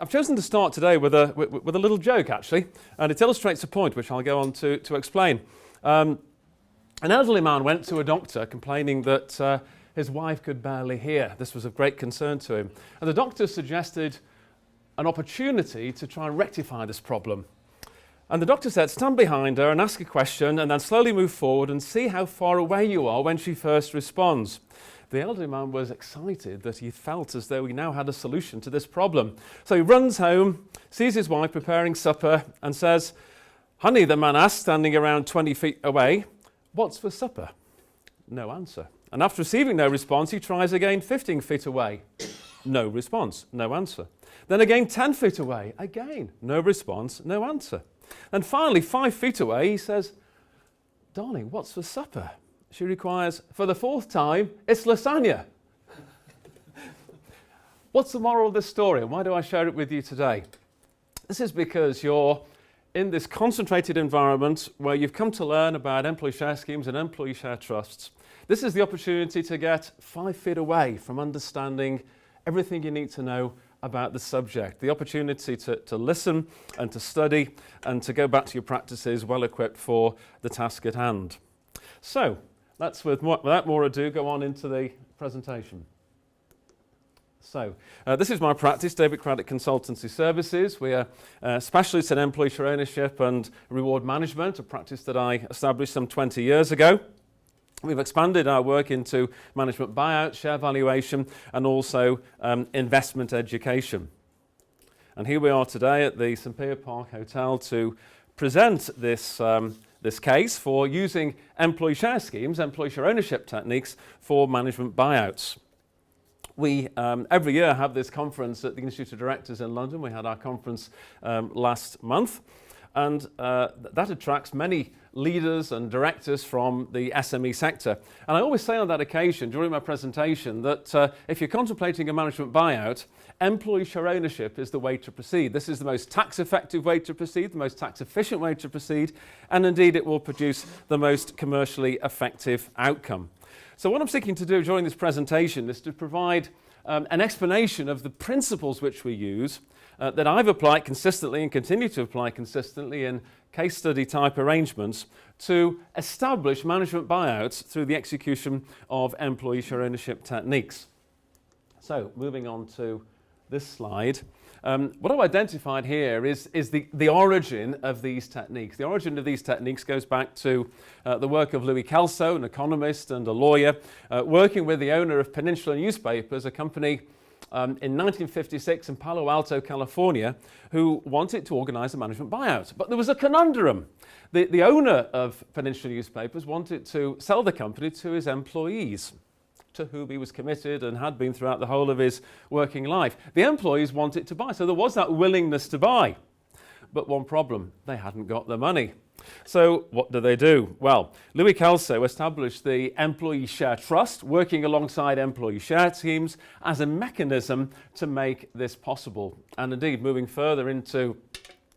I've chosen to start today with a little joke, actually, and it illustrates a point which I'll go on to explain. An elderly man went to a doctor complaining that his wife could barely hear. This was of great concern to him. And the doctor suggested an opportunity to try and rectify this problem. And the doctor said, stand behind her and ask a question and then slowly move forward and see how far away you are when she first responds. The elderly man was excited that he felt as though he now had a solution to this problem. So he runs home, sees his wife preparing supper and says, "Honey," the man asked, standing around 20 feet away, "what's for supper?" No answer. And after receiving no response, he tries again 15 feet away. No response, no answer. Then again 10 feet away, again no response, no answer. And finally 5 feet away he says, "Darling, what's for supper?" She requires, for the fourth time, "It's lasagna." What's the moral of this story and why do I share it with you today? This is because you're in this concentrated environment where you've come to learn about employee share schemes and employee share trusts. This is the opportunity to get 5 feet away from understanding everything you need to know about the subject. The opportunity to listen and to study and to go back to your practices well equipped for the task at hand. So, let's, without more ado, go on into the presentation. So, this is my practice, David Craddock Consultancy Services. We are specialists in employee share ownership and reward management, a practice that I established some 20 years ago. We've expanded our work into management buyout, share valuation, and also investment education. And here we are today at the St. Pierre Park Hotel to present this case for using employee share schemes, employee share ownership techniques for management buyouts. We every year have this conference at the Institute of Directors in London. We had our conference last month, and that attracts many leaders and directors from the SME sector. And I always say on that occasion during my presentation that if you're contemplating a management buyout, employee share ownership is the way to proceed. This is the most tax effective way to proceed, the most tax efficient way to proceed, and indeed it will produce the most commercially effective outcome. So what I'm seeking to do during this presentation is to provide an explanation of the principles which we use that I've applied consistently and continue to apply consistently in case study type arrangements to establish management buyouts through the execution of employee share ownership techniques. So moving on to this slide, what I've identified here is the origin of these techniques. The origin of these techniques goes back to the work of Louis Kelso, an economist and a lawyer, working with the owner of Peninsula Newspapers, a company in 1956 in Palo Alto, California, who wanted to organize a management buyout. But there was a conundrum. The owner of Peninsula Newspapers wanted to sell the company to his employees, to whom he was committed and had been throughout the whole of his working life. The employees wanted to buy, so there was that willingness to buy. But one problem, they hadn't got the money. So what do? Well, Louis Kelso established the Employee Share Trust, working alongside employee share schemes as a mechanism to make this possible. And indeed, moving further into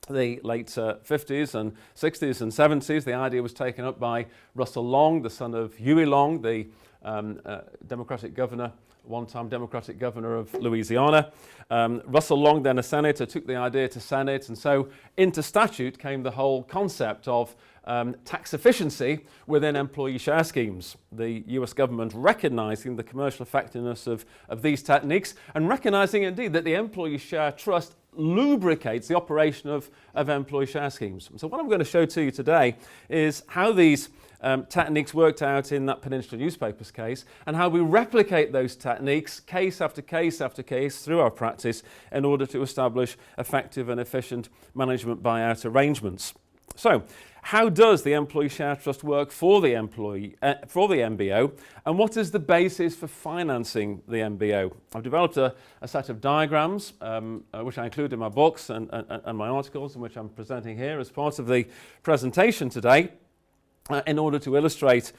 the late 50s and 60s and 70s, the idea was taken up by Russell Long, the son of Huey Long, the Democratic governor, one-time Democratic governor of Louisiana. Russell Long, then a senator, took the idea to Senate, and so into statute came the whole concept of tax efficiency within employee share schemes. The US government recognizing the commercial effectiveness of these techniques and recognizing indeed that the employee share trust lubricates the operation of employee share schemes. So what I'm going to show to you today is how these techniques worked out in that Peninsula Newspapers case and how we replicate those techniques case after case after case through our practice in order to establish effective and efficient management buyout arrangements. So, how does the employee share trust work for the MBO, and what is the basis for financing the MBO? I've developed a set of diagrams which I include in my books and my articles, and which I'm presenting here as part of the presentation today in order to illustrate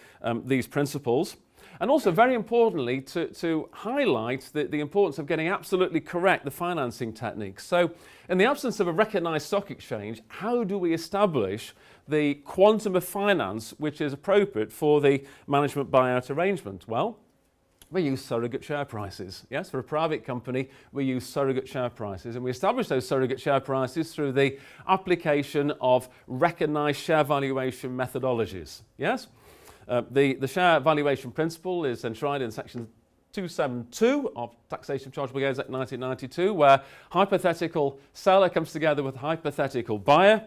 these principles. And also, very importantly, to highlight the importance of getting absolutely correct the financing techniques. So, in the absence of a recognised stock exchange, how do we establish the quantum of finance which is appropriate for the management buyout arrangement? Well, we use surrogate share prices. Yes, for a private company, we use surrogate share prices, and we establish those surrogate share prices through the application of recognised share valuation methodologies. Yes, the share valuation principle is enshrined in section 272 of Taxation Chargeable Gains Act 1992, where hypothetical seller comes together with hypothetical buyer.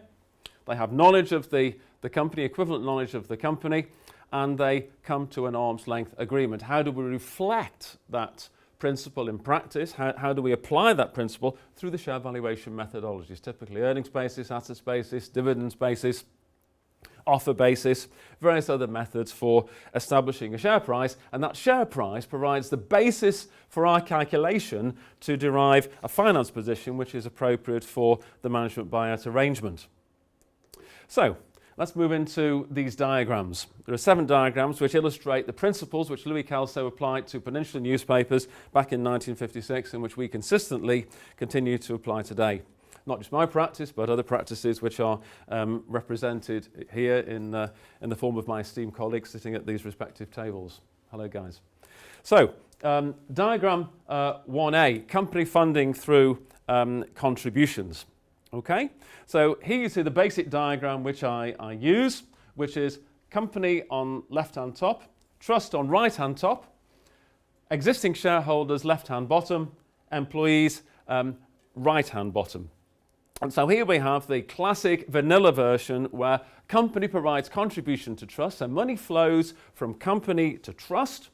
They have knowledge of the company, equivalent knowledge of the company, and they come to an arm's length agreement. How do we reflect that principle in practice? How do we apply that principle? Through the share valuation methodologies, typically earnings basis, assets basis, dividends basis, offer basis, various other methods for establishing a share price, and that share price provides the basis for our calculation to derive a finance position which is appropriate for the management buyout arrangement. So, let's move into these diagrams. There are 7 diagrams which illustrate the principles which Louis Kelso applied to Peninsula newspapers back in 1956 and which we consistently continue to apply today. Not just my practice, but other practices which are represented here in the form of my esteemed colleagues sitting at these respective tables. Hello, guys. So, diagram 1A, company funding through contributions. Okay, so here you see the basic diagram which I use, which is company on left-hand top, trust on right-hand top, existing shareholders left-hand bottom, employees right-hand bottom. And so here we have the classic vanilla version where company provides contribution to trust, so money flows from company to trust.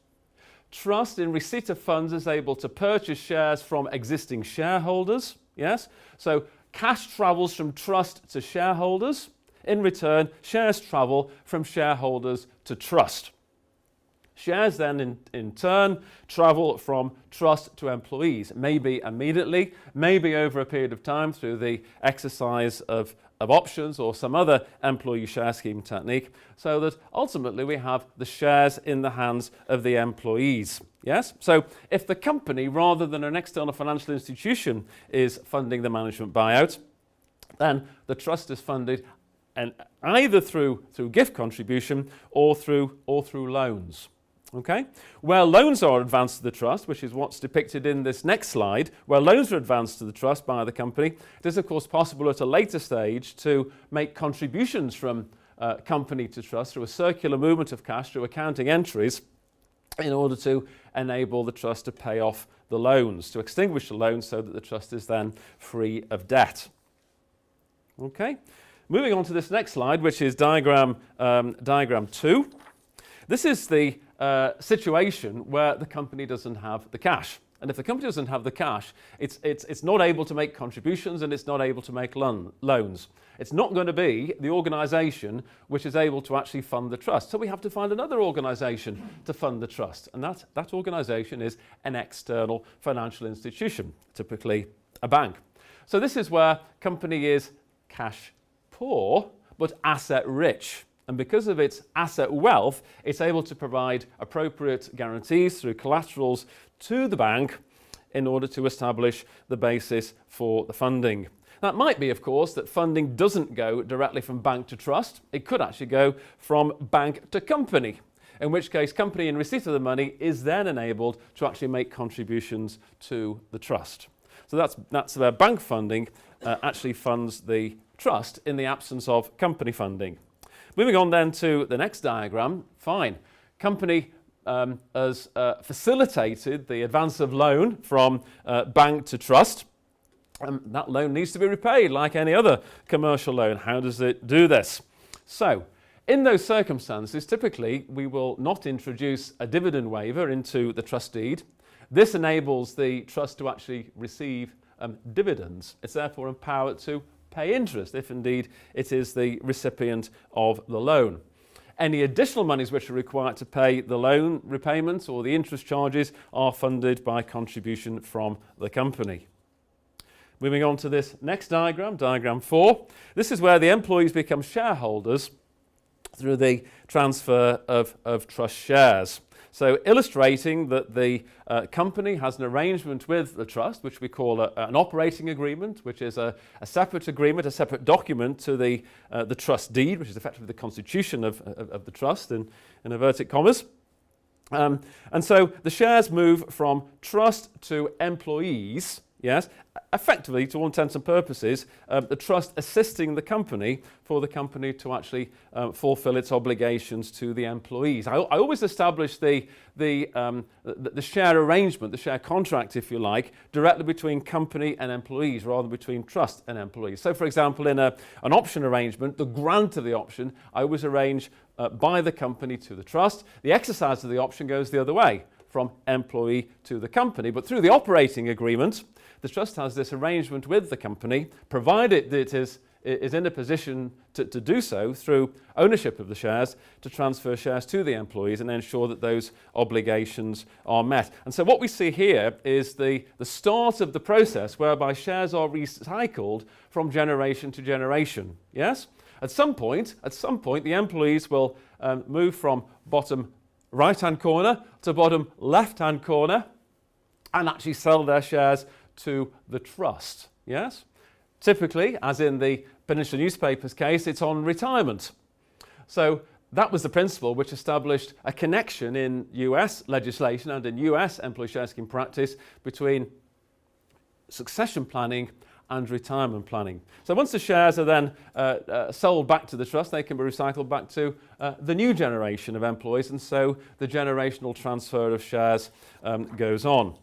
Trust in receipt of funds is able to purchase shares from existing shareholders, yes, so cash travels from trust to shareholders. In return, shares travel from shareholders to trust. Shares then in turn travel from trust to employees, maybe immediately, maybe over a period of time through the exercise of options or some other employee share scheme technique, so that ultimately we have the shares in the hands of the employees. Yes? So if the company, rather than an external financial institution, is funding the management buyout, then the trust is funded and either through gift contribution or through loans. Okay? Where loans are advanced to the trust, which is what's depicted in this next slide, where loans are advanced to the trust by the company, it is of course possible at a later stage to make contributions from company to trust through a circular movement of cash through accounting entries in order to enable the trust to pay off the loans, to extinguish the loans so that the trust is then free of debt. Okay? Moving on to this next slide, which is diagram 2. This is the situation where the company doesn't have the cash. And if the company doesn't have the cash, it's not able to make contributions and it's not able to make loans. It's not going to be the organisation which is able to actually fund the trust. So we have to find another organisation to fund the trust. And that organisation is an external financial institution, typically a bank. So this is where company is cash poor, but asset rich. And because of its asset wealth, it's able to provide appropriate guarantees through collaterals to the bank in order to establish the basis for the funding. That might be, of course, that funding doesn't go directly from bank to trust. It could actually go from bank to company, in which case company in receipt of the money is then enabled to actually make contributions to the trust. So that's where bank funding actually funds the trust in the absence of company funding. Moving on then to the next diagram, fine. Company has facilitated the advance of loan from bank to trust. That loan needs to be repaid like any other commercial loan. How does it do this? So, in those circumstances, typically we will not introduce a dividend waiver into the trust deed. This enables the trust to actually receive dividends. It's therefore empowered to pay interest, if indeed it is the recipient of the loan. Any additional monies which are required to pay the loan repayments or the interest charges are funded by contribution from the company. Moving on to this next diagram, diagram 4. This is where the employees become shareholders through the transfer of trust shares. So illustrating that the company has an arrangement with the trust, which we call an operating agreement, which is a separate agreement, a separate document to the trust deed, which is effectively the constitution of the trust in inverted commas. And so the shares move from trust to employees, yes, effectively, to all intents and purposes, the trust assisting the company for the company to actually fulfill its obligations to the employees. I always establish the share arrangement, the share contract, if you like, directly between company and employees rather than between trust and employees. So, for example, in an option arrangement, the grant of the option, I always arrange by the company to the trust. The exercise of the option goes the other way, from employee to the company. But through the operating agreement, the trust has this arrangement with the company, provided that it is in a position to do so through ownership of the shares, to transfer shares to the employees and ensure that those obligations are met. And so what we see here is the start of the process whereby shares are recycled from generation to generation. Yes? At some point, the employees will move from bottom right-hand corner to bottom left-hand corner and actually sell their shares to the trust. Yes? Typically, as in the Peninsula Newspapers case, it's on retirement. So that was the principle which established a connection in US legislation and in US employee share scheme practice between succession planning and retirement planning. So once the shares are then sold back to the trust, they can be recycled back to the new generation of employees, and so the generational transfer of shares goes on.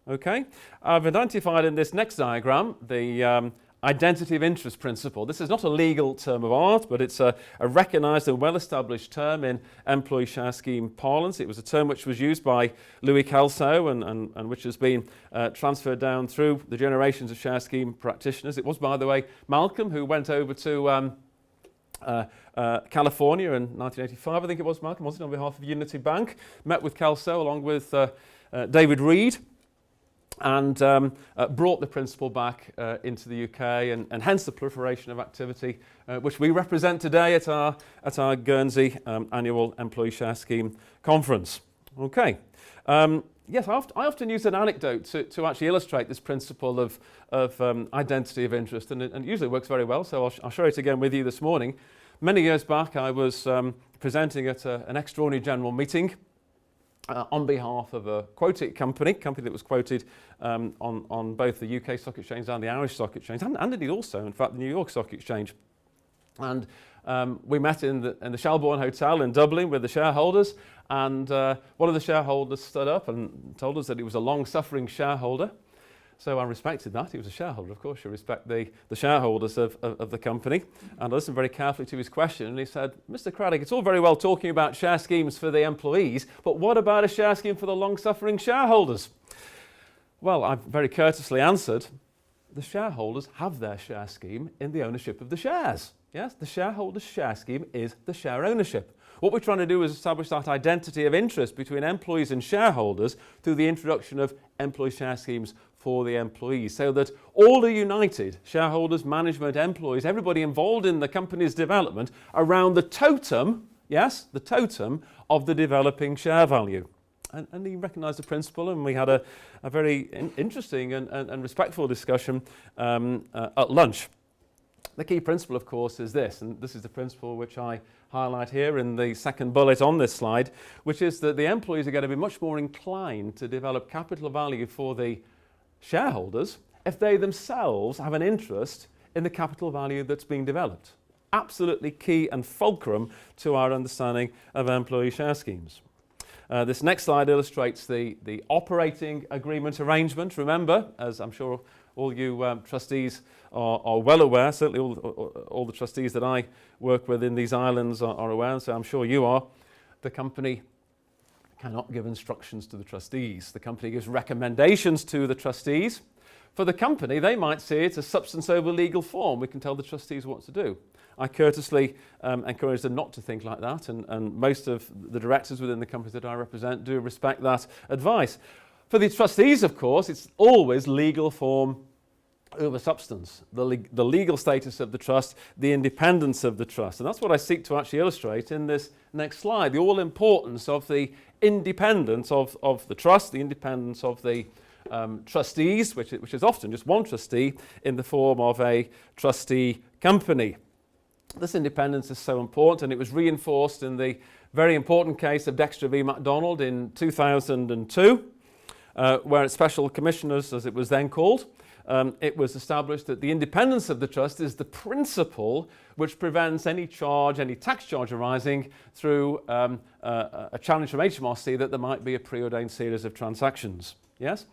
Okay, I've identified in this next diagram the identity of interest principle. This is not a legal term of art, but it's a recognised and well-established term in employee share scheme parlance. It was a term which was used by Louis Kelso and which has been transferred down through the generations of share scheme practitioners. It was, by the way, Malcolm who went over to California in 1985, I think it was, Malcolm, wasn't it, on behalf of Unity Bank, met with Kelso along with David Reed, and brought the principle back into the UK, and hence the proliferation of activity which we represent today at our Guernsey annual employee share scheme conference. Okay. Yes, I often use an anecdote to actually illustrate this principle of identity of interest, and it usually works very well, so I'll share it again with you this morning. Many years back, I was presenting at an extraordinary general meeting on behalf of a quoted company that was quoted on both the UK Stock Exchange and the Irish Stock Exchange, and indeed also, in fact, the New York Stock Exchange. And we met in the Shelbourne Hotel in Dublin with the shareholders, and one of the shareholders stood up and told us that he was a long-suffering shareholder. So I respected that. He was a shareholder, of course. You respect the shareholders of the company. And I listened very carefully to his question, and he said, "Mr. Craddock, it's all very well talking about share schemes for the employees, but what about a share scheme for the long-suffering shareholders?" Well, I very courteously answered, the shareholders have their share scheme in the ownership of the shares. Yes, the shareholders' share scheme is the share ownership. What we're trying to do is establish that identity of interest between employees and shareholders through the introduction of employee share schemes for the employees, so that all are united, shareholders, management, employees, everybody involved in the company's development, around the totem, yes, the totem of the developing share value. And he recognised the principle, and we had a very interesting and respectful discussion at lunch. The key principle, of course, is this, and this is the principle which I highlight here in the second bullet on this slide, which is that the employees are going to be much more inclined to develop capital value for the shareholders if they themselves have an interest in the capital value that's being developed. Absolutely key and fulcrum to our understanding of employee share schemes. This next slide illustrates the operating agreement arrangement. Remember, as I'm sure all you trustees are well aware, certainly all the trustees that I work with in these islands are aware, so I'm sure you are, the company cannot give instructions to the trustees. The company gives recommendations to the trustees. For the company, they might see it as substance over legal form. We can tell the trustees what to do. I courteously encourage them not to think like that, and most of the directors within the companies that I represent do respect that advice. For the trustees, of course, it's always legal form over substance, the legal status of the trust, the independence of the trust. And that's what I seek to actually illustrate in this next slide, the all-importance of the independence of the trust, the independence of the trustees, which is often just one trustee in the form of a trustee company. This independence is so important, and it was reinforced in the very important case of Dexter v. MacDonald in 2002, where its special commissioners, as it was then called, it was established that the independence of the trust is the principle which prevents any charge, any tax charge arising through a challenge from HMRC that there might be a preordained series of transactions. Yes?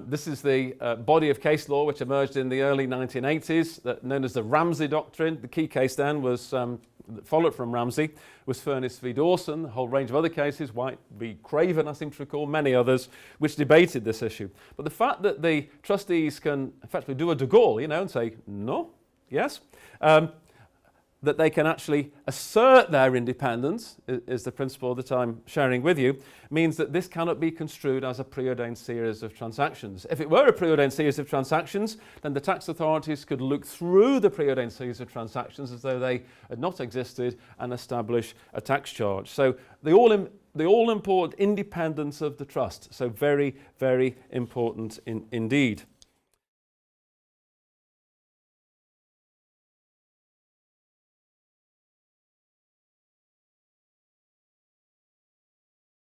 This is the body of case law which emerged in the early 1980s, known as the Ramsey Doctrine. The key case then was, that followed from Ramsey, was Furness v. Dawson, a whole range of other cases, White v. Craven, I seem to recall, many others, which debated this issue. But the fact that the trustees can effectively do a de Gaulle, and say, no, yes, that they can actually assert their independence, is the principle that I'm sharing with you, means that this cannot be construed as a preordained series of transactions. If it were a preordained series of transactions, then the tax authorities could look through the preordained series of transactions as though they had not existed and establish a tax charge. So the all-important independence of the trust, so very, very important indeed.